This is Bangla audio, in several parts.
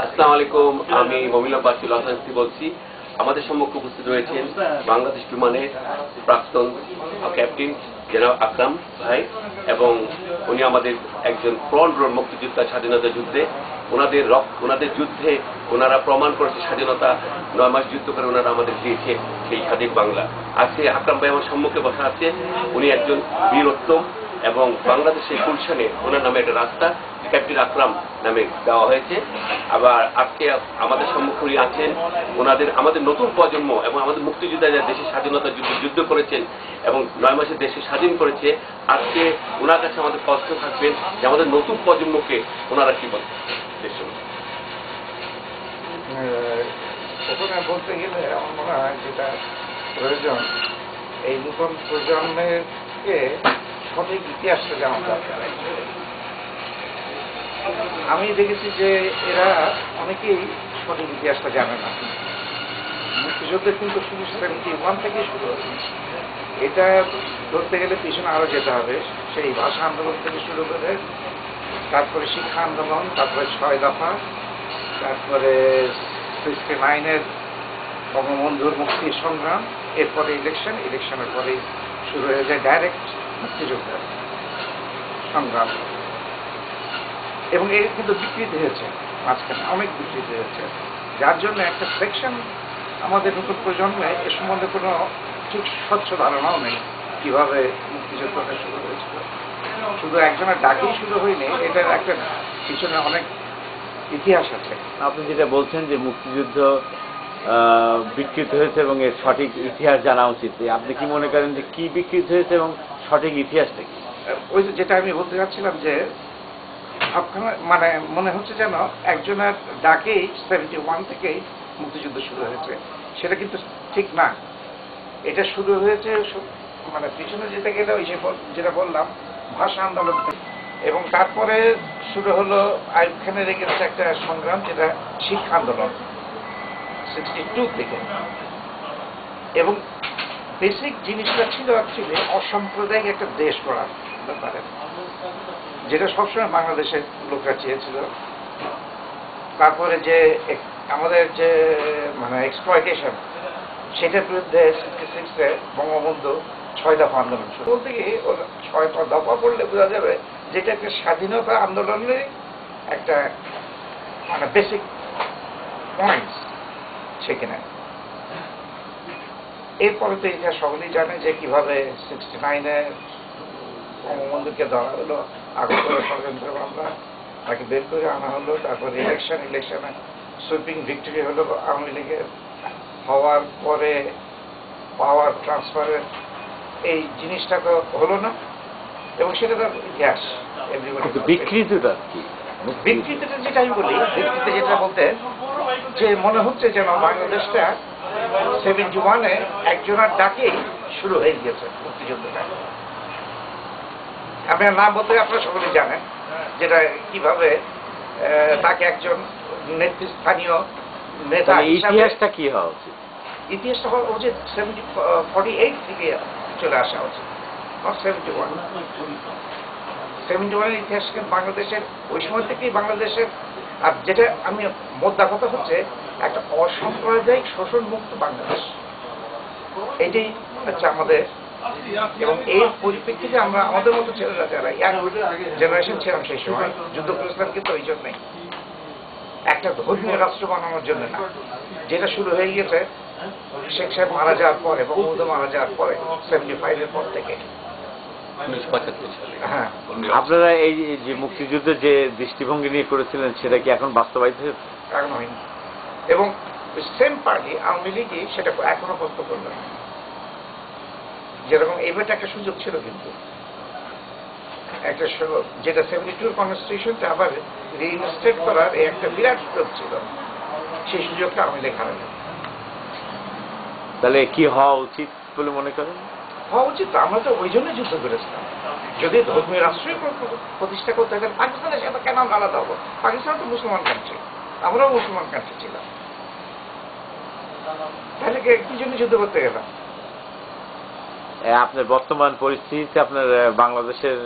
আসসালামু আলাইকুম, আমি মমিনুল বাচ্চু লস এঞ্জেলেস বলছি। আমাদের সম্মুখে উপস্থিত রয়েছেন বাংলাদেশ বিমানের প্রাক্তন ক্যাপ্টেন জেনারেল আকরাম ভাই, এবং উনি আমাদের একজন ফ্রন্ট রোড মুক্তিযোদ্ধা স্বাধীনতা যুদ্ধে। ওনাদের যুদ্ধে ওনারা প্রমাণ করেছে স্বাধীনতা, 9 মাস যুদ্ধ করে ওনারা আমাদের দিয়েছে সেই স্বাধীন বাংলা। আজকে আকরাম ভাই আমার সম্মুখে বসা আছে। উনি একজন বীরোত্তম, এবং বাংলাদেশের গুলশানে ওনার নামে একটা রাস্তা ক্যাপ্টেন আকরাম নামে দেওয়া হয়েছে। আবার আজকে আমাদের সম্মুখে আছেন আমাদের নতুন প্রজন্ম এবং আমাদের মুক্তিযোদ্ধারা দেশের স্বাধীনতা যুদ্ধ করেছেন এবং 9 মাসে দেশে স্বাধীন করেছে। আজকে ওনার কাছে আমাদের প্রশ্ন থাকবেন যে আমাদের নতুন প্রজন্মকে ওনারা কি বলেন। প্রথমে বলতে গেলে আমার মনে হয় যেটা প্রয়োজন, এই নতুন প্রজন্মেরকে সঠিক ইতিহাসটা জানা দরকার। আমি দেখেছি যে এরা অনেকেই সঠিক ইতিহাসটা জানে না। মুক্তিযুদ্ধের কিন্তু শুধু 71 থেকে শুরু হয়েছে। এটা ধরতে গেলে পিছনে আরও যেতে হবে। সেই ভাষা আন্দোলন থেকে শুরু করে, তারপরে শিক্ষা আন্দোলন, তারপরে 6 দফা, তারপরে 69-এর বঙ্গবন্ধুর মুক্তি সংগ্রাম, এরপরে ইলেকশনের পরেই শুরু হয়ে যায় ডাইরেক্ট মুক্তিযুদ্ধের সংগ্রাম। এবং এর কিন্তু বিকৃতি হয়েছে, মাঝখানে অনেক বিকৃতি হয়েছে, যার জন্য একটা সেকশন আমাদের নতুন প্রজন্মে এ সম্বন্ধে কোনো ঠিক স্বচ্ছ ধারণাও নেই কীভাবে মুক্তিযুদ্ধটা শুরু হয়েছিল। শুধু একজনের ডাকেই শুরু হয়নি, এটার একটা পিছনে অনেক ইতিহাস আছে। আপনি যেটা বলছেন যে মুক্তিযুদ্ধ বিকৃত হয়েছে এবং এর সঠিক ইতিহাস জানা উচিত, আপনি কি মনে করেন যে কি বিকৃত হয়েছে এবং সঠিক ইতিহাসটা কি? ওই যেটা আমি বলতে চাচ্ছিলাম যে মানে মনে হচ্ছে যেন একজনের ডাকেই 71 থেকেই মুক্তিযুদ্ধ শুরু হয়েছে, সেটা কিন্তু ঠিক না। এটা শুরু হয়েছে মানে পিছনে যেতে গেলে ওই যেটা বললাম ভাষা আন্দোলন, এবং তারপরে শুরু হলো আইয়ুব খানের এগেন্সে একটা সংগ্রাম, যেটা শিক্ষা আন্দোলন 62 থেকে। এবং বেসিক জিনিসটা ছিল অ্যাকচুয়ালি অসাম্প্রদায়িক একটা দেশ গড়ার ব্যাপারে, যেটা সবসময় বাংলাদেশের লোকরা চেয়েছিল। তারপরে যে আমাদের যে মানে এক্সপ্লয়টেশন, সেটার বিরুদ্ধে 66-এ বঙ্গবন্ধু 6 দফা আন্দোলন শুরু। বলতে গিয়ে 6 দফা পড়লে বোঝা যাবে যেটা একটা স্বাধীনতা আন্দোলনের একটা মানে বেসিক পয়েন্টস সেখানে। এরপরে তো ইতিহাস সকলেই জানে যে কিভাবে 69-এ বঙ্গবন্ধুকে ধরা হলো, আগরতলা ষড়যন্ত্র মামলা, তাকে বের করে আনা হলো। তারপরে ইলেকশনে সুইপিং ভিক্টরি হলো আওয়ামী লীগের, হওয়ার পরে পাওয়ার ট্রান্সফারের এই জিনিসটা তো হলো না, এবং সেটা তো ইতিহাস। বিকৃতিটা কি? বিকৃতিটা যেটা আমি বলি, বিকৃতি যেটা বলতে যে মনে হচ্ছে যেন বাংলাদেশটা 71-এ একজনের ডাকেই শুরু হয়ে গিয়েছে মুক্তিযুদ্ধটা। আপনার নাম বলতে আপনারা সকলেই জানেন যেটা কিভাবে তাকে একজন নেতৃস্থানীয় নেতা। ইতিহাসটা কি হওয়া উচিত? ইতিহাসটা হওয়া উচিত 48 থেকে চলে আসা উচিত, 71। 71-এর ইতিহাস বাংলাদেশের ওই সময় থেকেই বাংলাদেশের। আর যেটা আমি মোদ্দা কথা হচ্ছে একটা অসাম্প্রদায়িক শোষণ মুক্ত বাংলাদেশ, এটাই হচ্ছে আমাদের। এবং এই পরিপ্রেক্ষিতে আমরা আমাদের মতো ছেলেরা যারা ইয়াং জেনারেশন ছিলাম সেই সময় যুদ্ধ করেছিলাম, কিন্তু ওই জন্যই একটা ধর্মীয় রাষ্ট্র বানানোর জন্য না, যেটা শুরু হয়ে গিয়েছে শেখ সাহেব মারা যাওয়ার পরে, বঙ্গবন্ধু মারা যাওয়ার পরে 75-এর পর থেকে। হ্যাঁ, আপনারা এই যে মুক্তিযুদ্ধের যে দৃষ্টিভঙ্গি নিয়ে করেছিলেন সেটা কি এখন বাস্তবায়িত হয়েছে? এখন হয়নি, এবং সেম পার্টি আওয়ামী লীগই সেটা এখনো প্রস্ত করল না। যেরকম এবারটা একটা সুযোগ ছিল, কিন্তু একটা যেটা 72 কনস্টিটিউশনটা আবার রিইনস্টেট করার একটা বিরাট সুযোগ ছিল, সেই সুযোগটা আওয়ামী লীগ হারালো। তাহলে কি হওয়া উচিত বলে মনে করেন? হওয়া উচিত, আমরা তো ওই জন্যই যুদ্ধ করেছিলাম। যদি ধর্মীয় রাষ্ট্রই প্রতিষ্ঠা করতে হয়, পাকিস্তানের সাথে কেন আমরা আলাদা হবো? পাকিস্তান তো মুসলমান কান্ট্রি, আমরাও মুসলমান কান্ট্রি ছিলাম, তাহলে কি জন্য যুদ্ধ করতে গেলাম? আপনার বর্তমান পরিস্থিতিতে আপনার বাংলাদেশের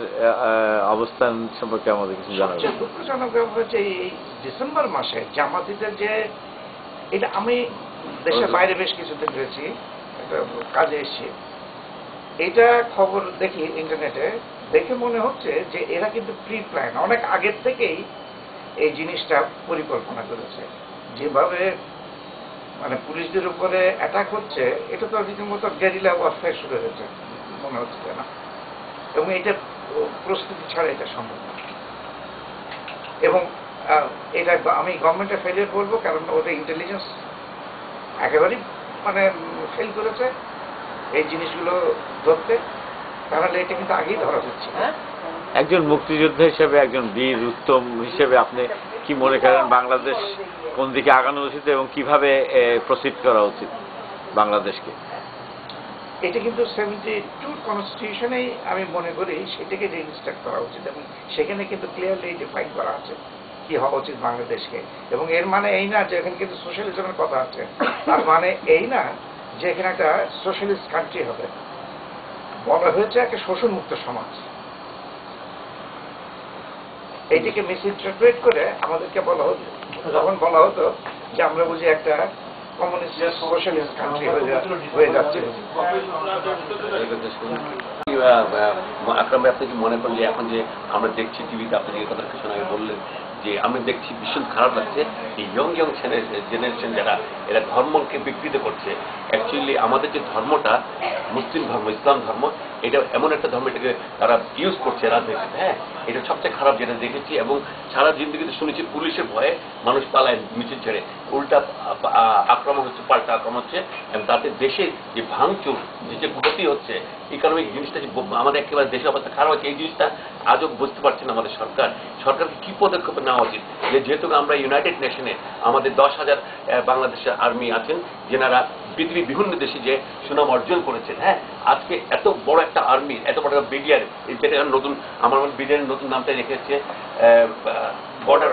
অবস্থান সম্পর্কে আমাদের কিছু জানাবেন? সবচেয়ে দুঃখজনক ব্যাপার হচ্ছে এই ডিসেম্বর মাসে জামাতিদের যে এটা, আমি দেশের বাইরে বেশ কিছুদিন রয়েছি, একটা কাজে এসেছি, এইটা খবর দেখি ইন্টারনেটে, দেখে মনে হচ্ছে যে এরা কিন্তু প্রি প্ল্যান অনেক আগের থেকেই এই জিনিসটা পরিকল্পনা করেছে। যেভাবে মানে পুলিশদের উপরে অ্যাটাক হচ্ছে, এটা তো রীতিমতো গেরিলা ওয়ারফেয়ার শুরু হয়েছে মনে হচ্ছে না, এবং এটা প্রস্তুতি ছাড়া এটা সম্ভব না। এবং এটা আমি গভর্নমেন্টের ফেলিয়ার বলবো, কারণ ওদের ইন্টেলিজেন্স একেবারেই মানে ফেল করেছে এই জিনিসগুলো ধরতে, তাহলে এটা কিন্তু আগেই ধরা হচ্ছে। একজন মুক্তিযোদ্ধা হিসেবে, একজন বীর উত্তম হিসেবে আপনি কি মনে করেন বাংলাদেশ কোন দিকে আগানো উচিত এবং কিভাবে প্রসিড করা উচিত বাংলাদেশকে? এটা কিন্তু 72 কনস্টিটিউশনেই আমি মনে করি সেটাকে রেজিস্টার করা উচিত, এবং সেখানে কিন্তু ক্লিয়ারলি ডিফাইন করা আছে কি হওয়া উচিত বাংলাদেশকে। এবং এর মানে এই না যে এখানে কিন্তু সোশ্যালিজমের কথা আছে, তার মানে এই না যে এখানে একটা সোশ্যালিস্ট কান্ট্রি হবে। বলা হয়েছে একটা শোষণমুক্ত সমাজ। এইটিকে মিসইন্টারপ্রেট করে আমাদেরকে বলা হতো, তখন বলা হতো যে আমরা বুঝি একটা কমিউনিস্ট সোশ্যালিস্ট কান্ট্রি হয়ে যাচ্ছে। আকরাম ভাই, আপনি কি মনে করেন যে এখন যে আমরা দেখছি টিভিতে, আপনি যে কথা কিছু আগে বললেন, যে আমি দেখছি ভীষণ খারাপ লাগছে এই ইয়ং জেনারেশন যারা এরা ধর্মকে বিকৃত করছে। অ্যাকচুয়ালি আমাদের যে ধর্মটা মুসলিম ধর্ম, ইসলাম ধর্ম, এটা এমন একটা ধর্ম, এটাকে তারা ইউজ করছে রাজনীতিতে। হ্যাঁ, এটা সবচেয়ে খারাপ যেটা দেখেছি, এবং সারা জিন্দগিতে শুনেছি পুলিশের ভয়ে মানুষ পালায় মিছিল ছেড়ে, উল্টা আক্রমণ হচ্ছে, পাল্টা আক্রমণ হচ্ছে, এবং তাতে দেশে যে ভাঙচুর, যে ক্ষতি হচ্ছে, ইকোনমিক জিনিসটা যে আমাদের একেবারে দেশের অবস্থা খারাপ হচ্ছে, এই জিনিসটা আজও বুঝতে পারছে না আমাদের সরকারকে কি পদক্ষেপ নেওয়া উচিত। যেহেতু আমরা ইউনাইটেড নেশনে আমাদের 10,000 বাংলাদেশের আর্মি আছেন, যেনারা পৃথিবীর বিভিন্ন দেশে যে সুনাম অর্জন করেছেন। হ্যাঁ, আজকে এত বড় একটা আর্মি, এত বড় একটা বিডিআর, যেটা নতুন, আমার মনে বিডিআর নতুন নামটা রেখেছে বর্ডার।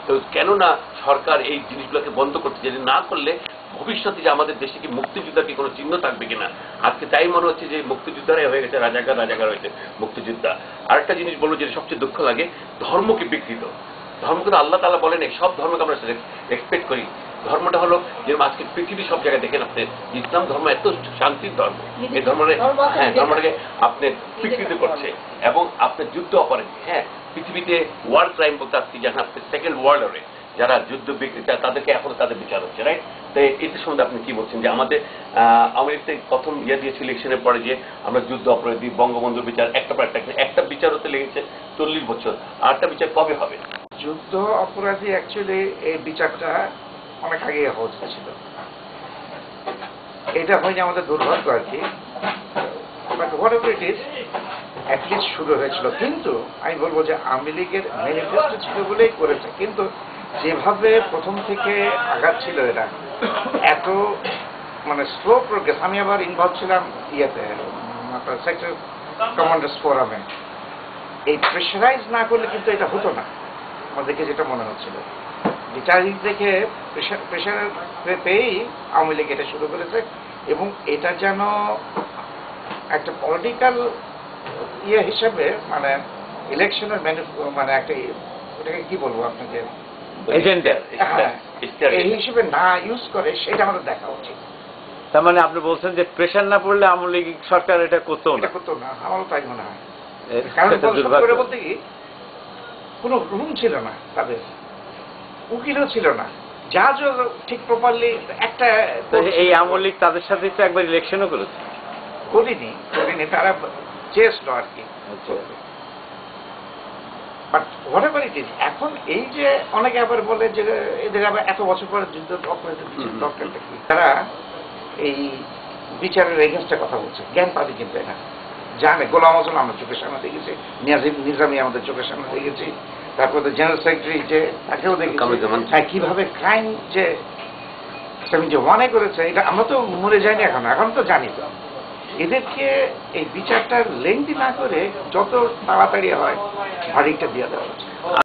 তো কেননা সরকার এই জিনিসগুলোকে বন্ধ করতে, যদি না করলে ভবিষ্যতে যে আমাদের দেশে কি মুক্তিযোদ্ধার কি কোনো চিহ্ন থাকবে কিনা। আজকে তাই মনে হচ্ছে যে মুক্তিযোদ্ধারাই হয়ে গেছে রাজাকার হয়েছে মুক্তিযোদ্ধা। আরেকটা জিনিস বলবো, যেটা সবচেয়ে দুঃখ লাগে, ধর্মকে বিকৃত। ধর্মকে তো আল্লাহ তাআলা বলেন, সব ধর্মকে আমরা রেসপেক্ট করি। ধর্মটা হলো যেরকম আজকে পৃথিবীর সব জায়গায় দেখেন আপনি, ইসলাম ধর্ম এত শান্তির ধর্ম, এই ধর্মটাকে আপনি বিকৃত করছে এবং আপনি যুদ্ধ অপরাধী। হ্যাঁ, পৃথিবীতে ওয়ার ক্রাইম বলতে আসছি, যেখানে আপনি সেকেন্ড ওয়ার্ল্ড ওয়ারে যারা যুদ্ধ বিকৃত, তাদেরকে এখনো তাদের বিচার হচ্ছে, রাইট? তো এটার সম্বন্ধে আপনি কি বলছেন, যে আমাদের আমেরিকাতে প্রথম দিয়েছে ইলেকশনের পরে যে আমরা যুদ্ধ অপরাধী, বঙ্গবন্ধুর বিচার একটা পর একটা বিচার হতে লেগেছে 40 বছর, আরেকটা বিচার কবে হবে? যুদ্ধ অপরাধী অ্যাকচুয়ালি এই বিচারটা অনেক আগে হওয়া উচিত ছিল। এটা হয়নি আমাদের দুর্ভাগ্য আর কি, but what ever it is, at least শুরু হয়েছিল। কিন্তু আমি বলবো যে আওয়ামী লীগের ম্যানিফেস্টো ছিল বলেই করেছে, কিন্তু যেভাবে প্রথম থেকে আগাচ্ছিল এরা, এত মানে স্লো প্রোগ্রেস। আমি আবার ইনভলভ ছিলাম ইয়েতে, আপনার সেক্টর কমান্ডার্স ফোরামে। এই প্রেশারাইজ না করলে কিন্তু এটা হতো না, আমাদেরকে যেটা মনে হচ্ছিল। বিচারিক দেখে প্রেশার পেয়েই আওয়ামী লীগ এটা শুরু করেছে, এবং এটা যেন একটা পলিটিক্যাল ইয়ে হিসেবে, মানে ইলেকশনের মানে একটা, ওটাকে কি বলবো আপনাকে, এই হিসেবে না ইউজ করে, সেটা আমাদের দেখা উচিত। তার মানে আপনি বলছেন যে প্রেশার না পড়লে আওয়ামী লীগ সরকার এটা করতো না, আমারও তাই মনে হয়। কারণ বলতে কি, কোনো রুম ছিল না তাদের, উকিলও ছিল না, জাজও ঠিক প্রপারলি একটা। এই আওয়ামী লীগ তাদের সাথে তো একবার ইলেকশনও করিনি, তারা চেয়েছিল আর কি। But what ever it is, এখন এই যে অনেকে আবার বলে যে এদের আবার এত বছর পরে যুদ্ধ দরকারটা কি, তারা এই বিচারের এগেন্স্টে কথা বলছে, জ্ঞান পাবে কিন্তু এটা জানে। গোলাম আজম আমরা চোখের সামনে দেখেছি, নিজামী আমাদের চোখের সামনে দেখেছি, তারপরে জেনারেল সেক্রেটারি যে তাকেও দেখেছি, কিভাবে ক্রাইম যে 71-এ করেছে, এটা আমরা তো মরে যাইনি এখন তো জানি। তো এদেরকে এই বিচারটা লেংদি না করে যত তাড়াতাড়ি হয় ভারিকটা দিয়ে দেওয়া উচিত।